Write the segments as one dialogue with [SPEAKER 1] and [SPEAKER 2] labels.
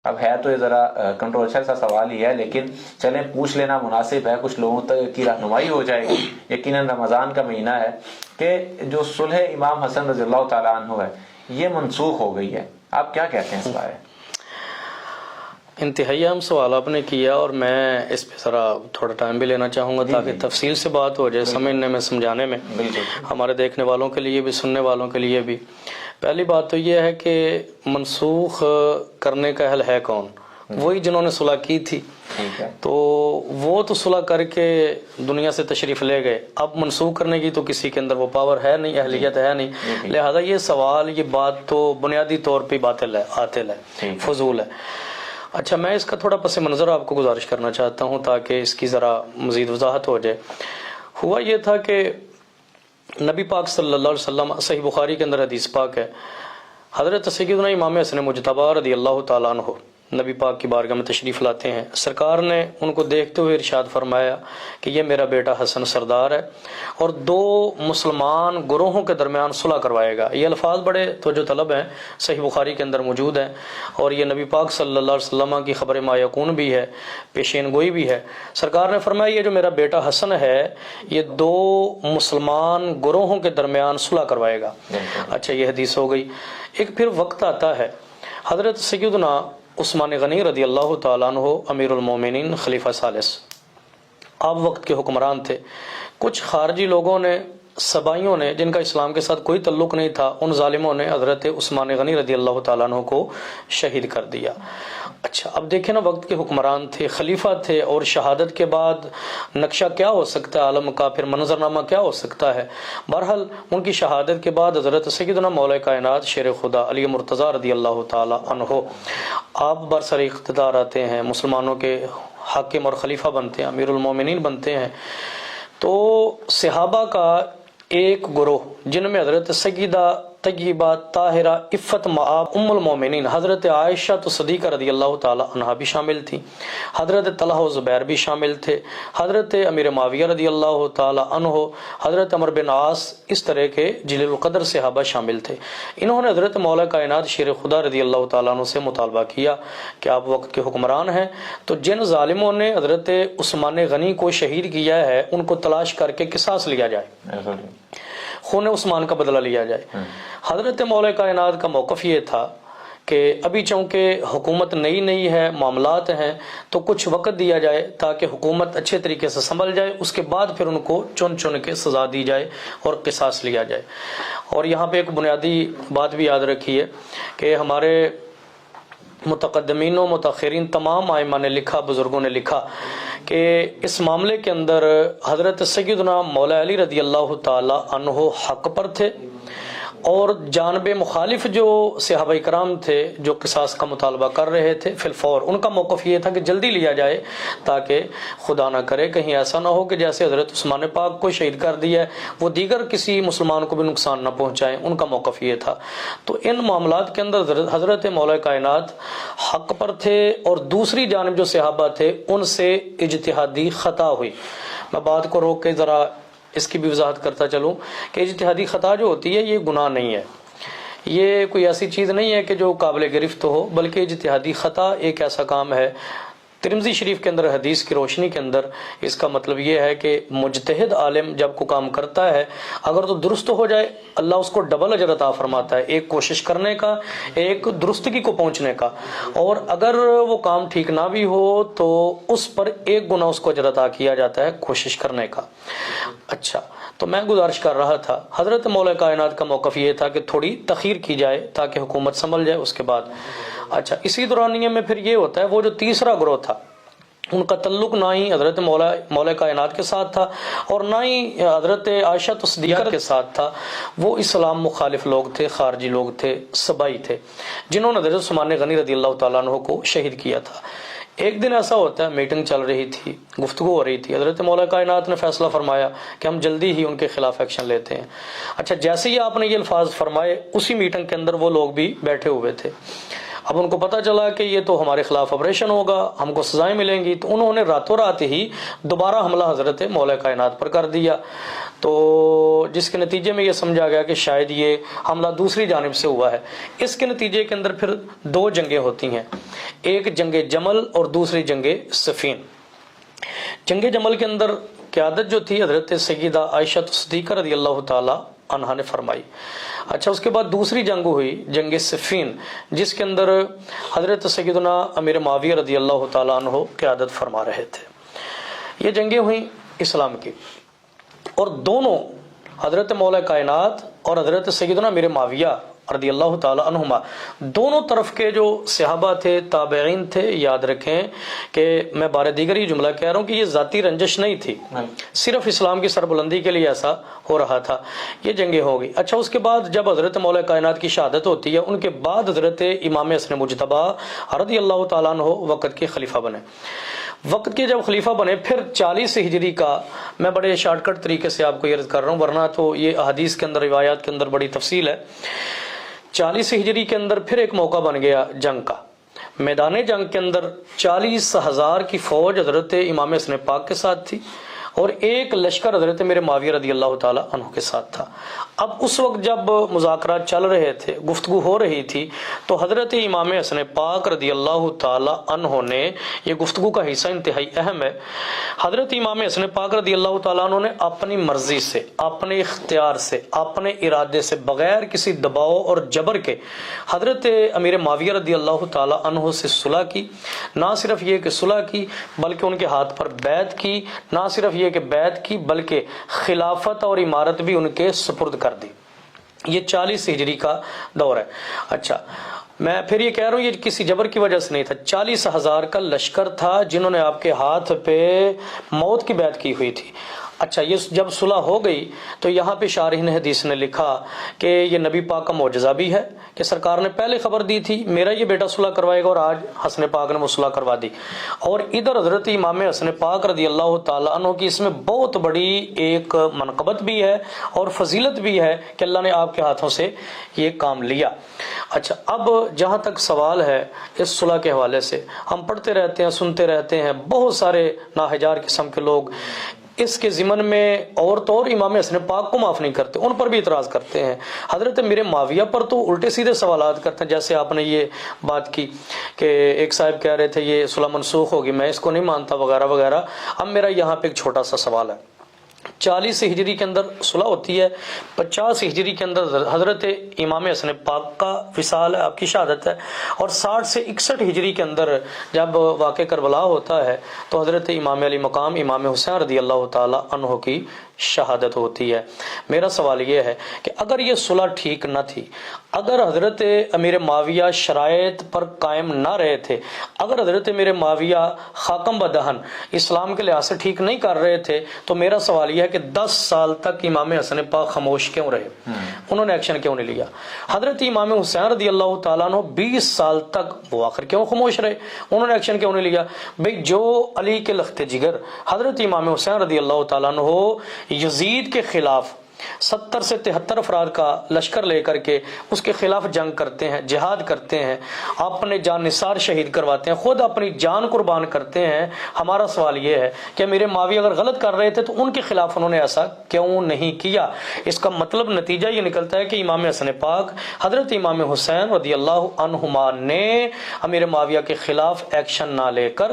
[SPEAKER 1] اب ہے تو یہ ذرا کنٹروورشل سا سوال ہی ہے، لیکن چلیں پوچھ لینا مناسب ہے، کچھ لوگوں تک کی رہنمائی ہو جائے گی۔ یقیناً رمضان کا مہینہ ہے کہ جو صلح امام حسن رضی اللہ تعالیٰ عنہ ہے یہ منسوخ ہو گئی ہے، آپ کیا کہتے ہیں اس بارے؟
[SPEAKER 2] انتہائی اہم سوال آپ نے کیا، اور میں اس پہ ذرا تھوڑا ٹائم بھی لینا چاہوں گا تاکہ تفصیل سے بات ہو جائے، سمجھنے میں سمجھانے میں، ہمارے دیکھنے والوں کے لیے بھی سننے والوں کے لیے بھی۔ پہلی بات تو یہ ہے کہ منسوخ کرنے کا اہل ہے کون؟ وہی جنہوں نے صلح کی تھی، تو وہ تو صلح کر کے دنیا سے تشریف لے گئے، اب منسوخ کرنے کی تو کسی کے اندر وہ پاور ہے نہیں، اہلیت ہے نہیں، لہذا یہ سوال، یہ بات تو بنیادی طور پہ باطل ہے، عاطل ہے، فضول ہے۔ اچھا، میں اس کا تھوڑا پس منظر آپ کو گزارش کرنا چاہتا ہوں تاکہ اس کی ذرا مزید وضاحت ہو جائے۔ ہوا یہ تھا کہ نبی پاک صلی اللہ علیہ وسلم، صحیح بخاری کے اندر حدیث پاک ہے، حضرت سیدنا امام حسن مجتبی رضی اللہ تعالیٰ عنہ نبی پاک کی بارگاہ میں تشریف لاتے ہیں، سرکار نے ان کو دیکھتے ہوئے ارشاد فرمایا کہ یہ میرا بیٹا حسن سردار ہے اور دو مسلمان گروہوں کے درمیان صلح کروائے گا۔ یہ الفاظ بڑے توجہ طلب ہیں، صحیح بخاری کے اندر موجود ہیں، اور یہ نبی پاک صلی اللہ علیہ وسلم کی خبر ما یکون بھی ہے، پیشین گوئی بھی ہے۔ سرکار نے فرمایا یہ جو میرا بیٹا حسن ہے یہ دو مسلمان گروہوں کے درمیان صلح کروائے گا۔ اچھا، یہ حدیث ہو گئی۔ ایک پھر وقت آتا ہے، حضرت سیدنا عثمان غنی رضی اللہ تعالیٰ عنہ امیر المومنین خلیفہ ثالث، آپ وقت کے حکمران تھے، کچھ خارجی لوگوں نے، سبائیوں نے، جن کا اسلام کے ساتھ کوئی تعلق نہیں تھا، ان ظالموں نے حضرت عثمان غنی رضی اللہ تعالیٰ عنہ کو شہید کر دیا۔ اچھا، اب دیکھیں نا، وقت کے حکمران تھے، خلیفہ تھے، اور شہادت کے بعد نقشہ کیا ہو سکتا ہے عالم کا، پھر منظرنامہ کیا ہو سکتا ہے۔ بہرحال ان کی شہادت کے بعد حضرت سیدنا مولا کائنات شیر خدا علی مرتضیٰ رضی اللہ تعالی عنہ آپ برسر اقتدار آتے ہیں، مسلمانوں کے حاکم اور خلیفہ بنتے ہیں، امیر المومنین بنتے ہیں۔ تو صحابہ کا ایک گروہ جن میں حضرت سیدہ طیبہ طاہرہ عفت مآب ام المومنین حضرت عائشہ تو صدیقہ رضی اللہ تعالی عنہا بھی شامل تھی، حضرت طلحہ و زبیر بھی شامل تھے، حضرت امیر معاویہ رضی اللہ تعالی عنہ، حضرت عمر بن عاص، اس طرح کے جلیل القدر صحابہ شامل تھے۔ انہوں نے حضرت مولا کائنات شیر خدا رضی اللہ تعالیٰ عنہ سے مطالبہ کیا کہ آپ وقت کے حکمران ہیں، تو جن ظالموں نے حضرت عثمان غنی کو شہید کیا ہے ان کو تلاش کر کے قصاص لیا جائے، خون عثمان کا بدلہ لیا جائے۔ حضرت مولا کائنات کا موقف یہ تھا کہ ابھی چونکہ حکومت نئی نئی ہے، معاملات ہیں، تو کچھ وقت دیا جائے تاکہ حکومت اچھے طریقے سے سنبھل جائے، اس کے بعد پھر ان کو چن چن کے سزا دی جائے اور قصاص لیا جائے۔ اور یہاں پہ ایک بنیادی بات بھی یاد رکھیے کہ ہمارے متقدمین و متاخرین تمام ائمہ نے لکھا، بزرگوں نے لکھا کہ اس معاملے کے اندر حضرت سیدنا مولا علی رضی اللہ تعالی عنہ حق پر تھے، اور جانب مخالف جو صحابہ کرام تھے جو قصاص کا مطالبہ کر رہے تھے فی الفور، ان کا موقف یہ تھا کہ جلدی لیا جائے تاکہ خدا نہ کرے کہیں ایسا نہ ہو کہ جیسے حضرت عثمان پاک کو شہید کر دیا ہے وہ دیگر کسی مسلمان کو بھی نقصان نہ پہنچائیں، ان کا موقف یہ تھا۔ تو ان معاملات کے اندر حضرت مولا کائنات حق پر تھے، اور دوسری جانب جو صحابہ تھے ان سے اجتہادی خطا ہوئی۔ میں بات کو روک کے ذرا اس کی بھی وضاحت کرتا چلوں کہ اجتہادی خطا جو ہوتی ہے یہ گناہ نہیں ہے، یہ کوئی ایسی چیز نہیں ہے کہ جو قابل گرفت ہو، بلکہ اجتہادی خطا ایک ایسا کام ہے۔ ترمذی شریف کے اندر حدیث کی روشنی کے اندر اس کا مطلب یہ ہے کہ مجتہد عالم جب کو کام کرتا ہے اگر تو درست ہو جائے اللہ اس کو ڈبل اجر عطا فرماتا ہے، ایک کوشش کرنے کا، ایک درستگی کو پہنچنے کا، اور اگر وہ کام ٹھیک نہ بھی ہو تو اس پر ایک گنا اس کو اجر عطا کیا جاتا ہے کوشش کرنے کا۔ اچھا، تو میں گزارش کر رہا تھا حضرت مولا کائنات کا موقف یہ تھا کہ تھوڑی تخیر کی جائے تاکہ حکومت سنبھل جائے اس کے بعد۔ اچھا، اسی دورانیے میں پھر یہ ہوتا ہے وہ جو تیسرا گروہ تھا ان کا تعلق نہ ہی حضرت مولا کائنات کے ساتھ تھا اور نہ ہی حضرت عائشہ صدیقہ کے ساتھ تھا، وہ اسلام مخالف لوگ تھے، خارجی لوگ تھے، سبائی تھے، جنہوں نے حضرت عثمان غنی رضی اللہ تعالیٰ عنہ کو شہید کیا تھا۔ ایک دن ایسا ہوتا ہے میٹنگ چل رہی تھی، گفتگو ہو رہی تھی، حضرت مولا کائنات نے فیصلہ فرمایا کہ ہم جلدی ہی ان کے خلاف ایکشن لیتے ہیں۔ اچھا، جیسے ہی آپ نے یہ الفاظ فرمائے اسی میٹنگ کے اندر وہ لوگ بھی بیٹھے ہوئے تھے۔ اب ان کو پتہ چلا کہ یہ تو ہمارے خلاف آپریشن ہوگا، ہم کو سزائیں ملیں گی، تو انہوں نے راتوں رات ہی دوبارہ حملہ حضرت مولا کائنات پر کر دیا، تو جس کے نتیجے میں یہ سمجھا گیا کہ شاید یہ حملہ دوسری جانب سے ہوا ہے۔ اس کے نتیجے کے اندر پھر دو جنگیں ہوتی ہیں، ایک جنگ جمل اور دوسری جنگ صفین۔ جنگ جمل کے اندر قیادت جو تھی حضرت سیدہ عائشہ صدیقہ رضی اللہ تعالی عنہا نے فرمائی۔ اچھا، اس کے بعد دوسری جنگ ہوئی جنگ صفین، جس کے اندر حضرت سیدنا امیر معاویہ رضی اللہ تعالی عنہ قیادت فرما رہے تھے۔ یہ جنگیں ہوئیں اسلام کی، اور دونوں حضرت مولا کائنات اور حضرت سیدنا امیر معاویہ رضی اللہ تعالی عنہما دونوں طرف کے جو صحابہ تھے، تابعین تھے، یاد رکھیں کہ میں بار دیگر یہ جملہ کہہ رہا ہوں کہ یہ ذاتی رنجش نہیں تھی، صرف اسلام کی سربلندی کے لیے ایسا ہو رہا تھا۔ یہ جنگیں ہو گئی۔ اچھا، اس کے بعد جب حضرت مولا کائنات کی شہادت ہوتی ہے، ان کے بعد حضرت امام حسن مجتبی رضی اللہ تعالیٰ عنہ وقت کے خلیفہ بنے۔ وقت کے جب خلیفہ بنے، پھر 40 ہجری کا، میں بڑے شارٹ کٹ طریقے سے آپ کو یہ عرض کر رہا ہوں، ورنہ تو یہ احادیث کے اندر، روایات کے اندر بڑی تفصیل ہے۔ 40 ہجری کے اندر پھر ایک موقع بن گیا جنگ کا۔ میدان جنگ کے اندر 40,000 کی فوج حضرت امام حسن پاک کے ساتھ تھی، اور ایک لشکر حضرت میرے معاویہ رضی اللہ تعالی عنہ کے ساتھ تھا۔ اب اس وقت جب مذاکرات چل رہے تھے، گفتگو ہو رہی تھی، تو حضرت امام حسن پاک رضی اللہ تعالی عنہ نے، یہ گفتگو کا حصہ انتہائی اہم ہے، حضرت امام حسن پاک رضی اللہ تعالی عنہ نے اپنی مرضی سے، اپنے اختیار سے، اپنے ارادے سے، بغیر کسی دباؤ اور جبر کے حضرت امیر معاویہ رضی اللہ تعالی عنہ سے صلح کی۔ نہ صرف یہ کہ صلح کی، بلکہ ان کے ہاتھ پر بیعت کی، نہ صرف یہ کہ بیعت کی، بلکہ خلافت اور امارت بھی ان کے سپرد کر دی۔ یہ 40 ہجری کا دور ہے۔ اچھا، میں پھر یہ کہہ رہا ہوں، یہ کسی جبر کی وجہ سے نہیں تھا، 40,000 کا لشکر تھا جنہوں نے آپ کے ہاتھ پہ موت کی بیعت کی ہوئی تھی۔ اچھا، یہ جب صلح ہو گئی تو یہاں پہ شارحین حدیث نے لکھا کہ یہ نبی پاک کا معجزہ بھی ہے کہ سرکار نے پہلے خبر دی تھی میرا یہ بیٹا صلح کروائے گا، اور آج حسن پاک نے وہ صلح کروا دی۔ اور ادھر حضرت امام حسن پاک رضی اللہ تعالی عنہ کی اس میں بہت بڑی ایک منقبت بھی ہے اور فضیلت بھی ہے کہ اللہ نے آپ کے ہاتھوں سے یہ کام لیا۔ اچھا، اب جہاں تک سوال ہے اس صلح کے حوالے سے، ہم پڑھتے رہتے ہیں، سنتے رہتے ہیں، بہت سارے ناہجار قسم کے لوگ اس کے ضمن میں اور تو اور امام حسن پاک کو معاف نہیں کرتے، ان پر بھی اعتراض کرتے ہیں۔ حضرت میرے معاویہ پر تو الٹے سیدھے سوالات کرتے ہیں، جیسے آپ نے یہ بات کی کہ ایک صاحب کہہ رہے تھے یہ صلح منسوخ ہوگی، میں اس کو نہیں مانتا وغیرہ وغیرہ۔ اب میرا یہاں پہ ایک چھوٹا سا سوال ہے۔ 40 ہجری کے اندر صلح ہوتی ہے، 50 ہجری کے اندر حضرت امام حسن پاک کا وصال ہے، آپ کی شہادت ہے، اور 60 سے 61 ہجری کے اندر جب واقع کربلا ہوتا ہے تو حضرت امام علی مقام امام حسین رضی اللہ تعالی عنہ کی شہادت ہوتی ہے۔ میرا سوال یہ ہے کہ اگر یہ صلح ٹھیک نہ تھی، اگر حضرت امیر معاویہ شرائط پر قائم نہ رہے تھے، اگر حضرت امیر معاویہ خاکم بدہن اسلام کے لحاظ سے ٹھیک نہیں کر رہے تھے، تو میرا سوال یہ ہے کہ 10 سال تک امام حسن پاک خاموش کیوں رہے؟ انہوں نے ایکشن کیوں نہیں لیا؟ حضرت امام حسین رضی اللہ تعالیٰ عنہ 20 سال تک وہ آخر کیوں خاموش رہے؟ انہوں نے ایکشن کیوں نہیں لیا؟ بھئی جو علی کے لخت جگر حضرت امام حسین رضی اللہ تعالیٰ عنہ یزید کے خلاف 70 سے 73 افراد کا لشکر لے کر کے اس کے خلاف جنگ کرتے ہیں، جہاد کرتے ہیں، اپنے جان نثار شہید کرواتے ہیں، خود اپنی جان قربان کرتے ہیں۔ ہمارا سوال یہ ہے کہ میرے معاویہ اگر غلط کر رہے تھے تو ان کے خلاف انہوں نے ایسا کیوں نہیں کیا؟ اس کا مطلب نتیجہ یہ نکلتا ہے کہ امام حسن پاک حضرت امام حسین رضی اللہ عنہما نے امیر معاویہ کے خلاف ایکشن نہ لے کر،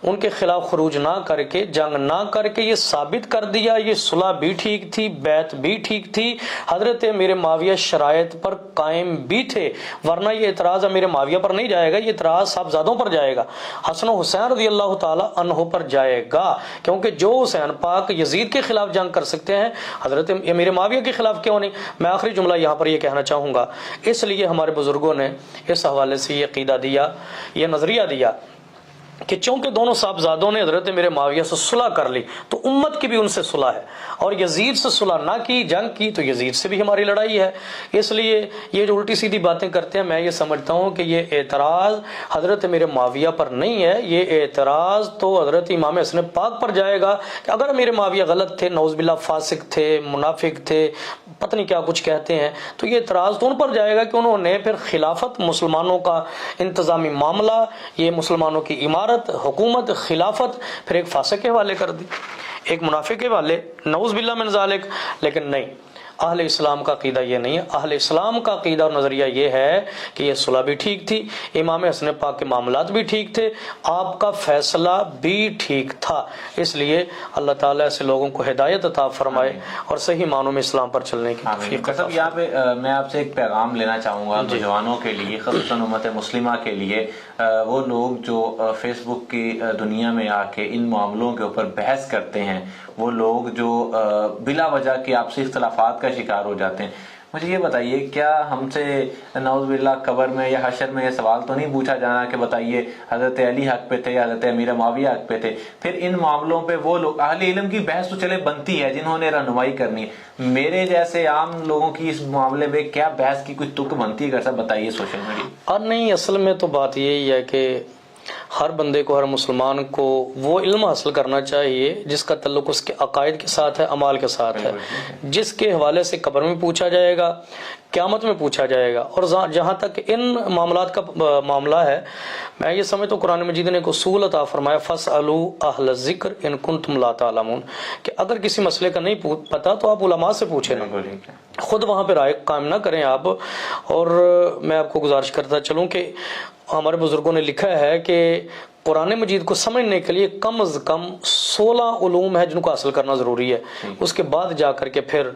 [SPEAKER 2] ان کے خلاف خروج نہ کر کے، جنگ نہ کر کے یہ ثابت کر دیا یہ صلح بھی ٹھیک تھی، بیعت بھی ٹھیک تھی، حضرت میرے معاویہ شرائط پر قائم بھی تھے۔ ورنہ یہ اعتراض میرے معاویہ پر نہیں جائے گا، یہ اعتراض صاحبزادوں پر جائے گا، حسن و حسین رضی اللہ تعالی عنہ پر جائے گا، کیونکہ جو حسین پاک یزید کے خلاف جنگ کر سکتے ہیں حضرت میرے معاویہ کے خلاف کیوں نہیں؟ میں آخری جملہ یہاں پر یہ کہنا چاہوں گا، اس لیے ہمارے بزرگوں نے اس حوالے سے یہ عقیدہ دیا، یہ نظریہ دیا کہ چونکہ دونوں صاحبزادوں نے حضرت میرے معاویہ سے صلح کر لی تو امت کی بھی ان سے صلح ہے، اور یزید سے صلح نہ کی، جنگ کی، تو یزید سے بھی ہماری لڑائی ہے۔ اس لیے یہ جو الٹی سیدھی باتیں کرتے ہیں، میں یہ سمجھتا ہوں کہ یہ اعتراض حضرت میرے معاویہ پر نہیں ہے، یہ اعتراض تو حضرت امام حسن پاک پر جائے گا کہ اگر میرے معاویہ غلط تھے، نعوذ باللہ فاسق تھے، منافق تھے، پتہ نہیں کیا کچھ کہتے ہیں، تو یہ اعتراض تو ان پر جائے گا کہ انہوں نے پھر خلافت، مسلمانوں کا انتظامی معاملہ، یہ مسلمانوں کی عمارت، حکومت، خلافت پھر ایک فاسق کے حوالے کر دی، ایک منافق کے حوالے، نعوذ باللہ من ذالک۔ لیکن نہیں، اہل اسلام کا عقیدہ یہ نہیں ہے۔ اہل اسلام کا عقیدہ اور نظریہ یہ ہے کہ یہ صلح بھی ٹھیک تھی، امام حسن پاک کے معاملات بھی ٹھیک تھے، آپ کا فیصلہ بھی ٹھیک تھا۔ اس لیے اللہ تعالیٰ ایسے لوگوں کو ہدایت عطا فرمائے اور صحیح معنوں میں اسلام پر چلنے کی توفیق عطا
[SPEAKER 1] یہاں پہ میں آپ سے ایک پیغام لینا چاہوں گا نوجوانوں کے لیے، خصوصاً امت مسلمہ کے لیے، وہ لوگ جو فیس بک کی دنیا میں آ کے ان معاملوں کے اوپر بحث کرتے ہیں، وہ لوگ جو بلا وجہ کے آپسی اختلافات کا شکار ہو جاتے ہیں، مجھے یہ بتائیے کیا ہم سے نعوذ باللہ قبر میں یا حشر میں یہ سوال تو نہیں پوچھا جانا کہ بتائیے حضرت علی حق پہ تھے یا حضرت امیر معاویہ حق پہ تھے؟ پھر ان معاملوں پہ وہ لوگ، اہل علم کی بحث تو چلے بنتی ہے جنہوں نے رہنمائی کرنی ہے، میرے جیسے عام لوگوں کی اس معاملے میں کیا بحث کی کوئی تک بنتی ہے؟ اگر سب بتائیے سوشل میڈیا۔
[SPEAKER 2] اور نہیں، اصل میں تو بات یہی ہے کہ ہر بندے کو، ہر مسلمان کو وہ علم حاصل کرنا چاہیے جس کا تعلق اس کے عقائد کے ساتھ ہے، اعمال کے ساتھ ہے، جس کے حوالے سے قبر میں پوچھا جائے گا، قیامت میں پوچھا جائے گا۔ اور جہاں تک ان معاملات کا معاملہ ہے، میں یہ سمجھتا ہوں قرآن مجید نے ایک اصول عطا فرمایا، فَاسْأَلُوا أَهْلَ الذِّكْرِ إِن كُنتُمْ لَا تَعْلَمُونَ، کہ اگر کسی مسئلے کا نہیں پتا تو آپ علماء سے پوچھیں نا، خود وہاں پہ رائے قائم نہ کریں آپ۔ اور میں آپ کو گزارش کرتا چلوں کہ ہمارے بزرگوں نے لکھا ہے کہ قرآن مجید کو سمجھنے کے لیے کم از کم 16 علوم ہے جن کو حاصل کرنا ضروری ہے، اس کے بعد جا کر کے پھر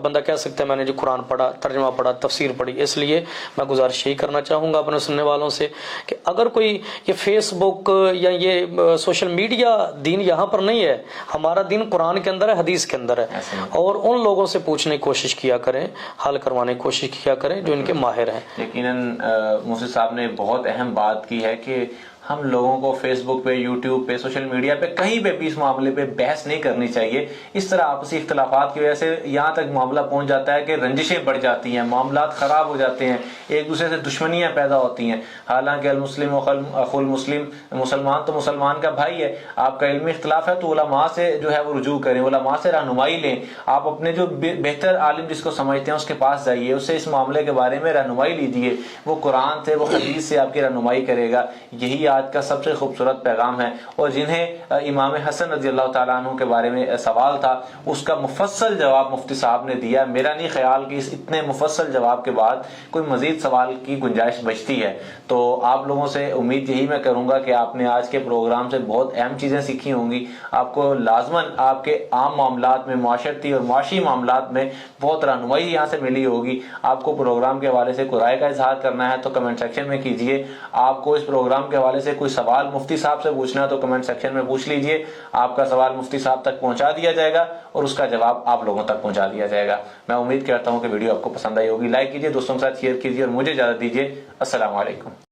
[SPEAKER 2] بندہ کہہ سکتا ہے میں نے جو قرآن پڑھا، ترجمہ پڑھا، تفسیر پڑھی۔ اس لیے میں گزارش یہی کرنا چاہوں گا اپنے سننے والوں سے کہ اگر کوئی یہ فیس بک یا یہ سوشل میڈیا، دین یہاں پر نہیں ہے، ہمارا دین قرآن کے اندر ہے، حدیث کے اندر ہے، اور ان لوگوں سے پوچھنے کی کوشش کیا کریں، حل کروانے کی کوشش کیا کریں جو ان کے ماہر ہیں۔
[SPEAKER 1] یقیناً مفتی صاحب نے بہت اہم بات کی ہے کہ ہم لوگوں کو فیس بک پہ، یوٹیوب پہ، سوشل میڈیا پہ کہیں پہ بھی اس معاملے پہ بحث نہیں کرنی چاہیے۔ اس طرح آپسی اختلافات کی وجہ سے یہاں تک معاملہ پہنچ جاتا ہے کہ رنجشیں بڑھ جاتی ہیں، معاملات خراب ہو جاتے ہیں، ایک دوسرے سے دشمنیاں پیدا ہوتی ہیں۔ حالانکہ المسلم اخو المسلم، مسلمان تو مسلمان کا بھائی ہے۔ آپ کا علمی اختلاف ہے تو علماء سے جو ہے وہ رجوع کریں، علماء سے رہنمائی لیں، آپ اپنے جو بہتر عالم جس کو سمجھتے ہیں اس کے پاس جائیے، اس سے اس معاملے کے بارے میں رہنمائی لیجیے، وہ قرآن سے، وہ حدیث سے آپ کی رہنمائی کرے گا۔ یہی آج کا سب سے خوبصورت پیغام ہے۔ اور جنہیں امام حسن رضی اللہ تعالیٰ عنہ کے بارے میں سوال تھا، اس کا مفصل جواب مفتی صاحب نے دیا۔ میرا نہیں خیال کہ اس اتنے مفصل جواب کے بعد کوئی مزید سوال کی گنجائش بچتی ہے۔ تو آپ لوگوں سے امید یہی میں کروں گا کہ آپ نے آج کے پروگرام سے بہت اہم چیزیں سیکھی ہوں گی۔ آپ کو لازماً آپ کے عام معاملات میں، معاشرتی اور معاشی معاملات میں بہت رہنمائی یہاں سے ملی ہوگی۔ آپ کو پروگرام کے حوالے سے کوئی رائے کا اظہار کرنا ہے تو کمنٹ سیکشن میں کیجیے۔ آپ کو اس پروگرام کے حوالے سے کوئی سوال مفتی صاحب سے پوچھنا ہے تو کمنٹ سیکشن میں پوچھ لیجئے، آپ کا سوال مفتی صاحب تک پہنچا دیا جائے گا اور اس کا جواب آپ لوگوں تک پہنچا دیا جائے گا۔ میں امید کرتا ہوں کہ ویڈیو آپ کو پسند آئی ہوگی۔ لائک کیجئے، دوستوں کے ساتھ شیئر کیجئے اور مجھے اجازت دیجئے۔ السلام علیکم۔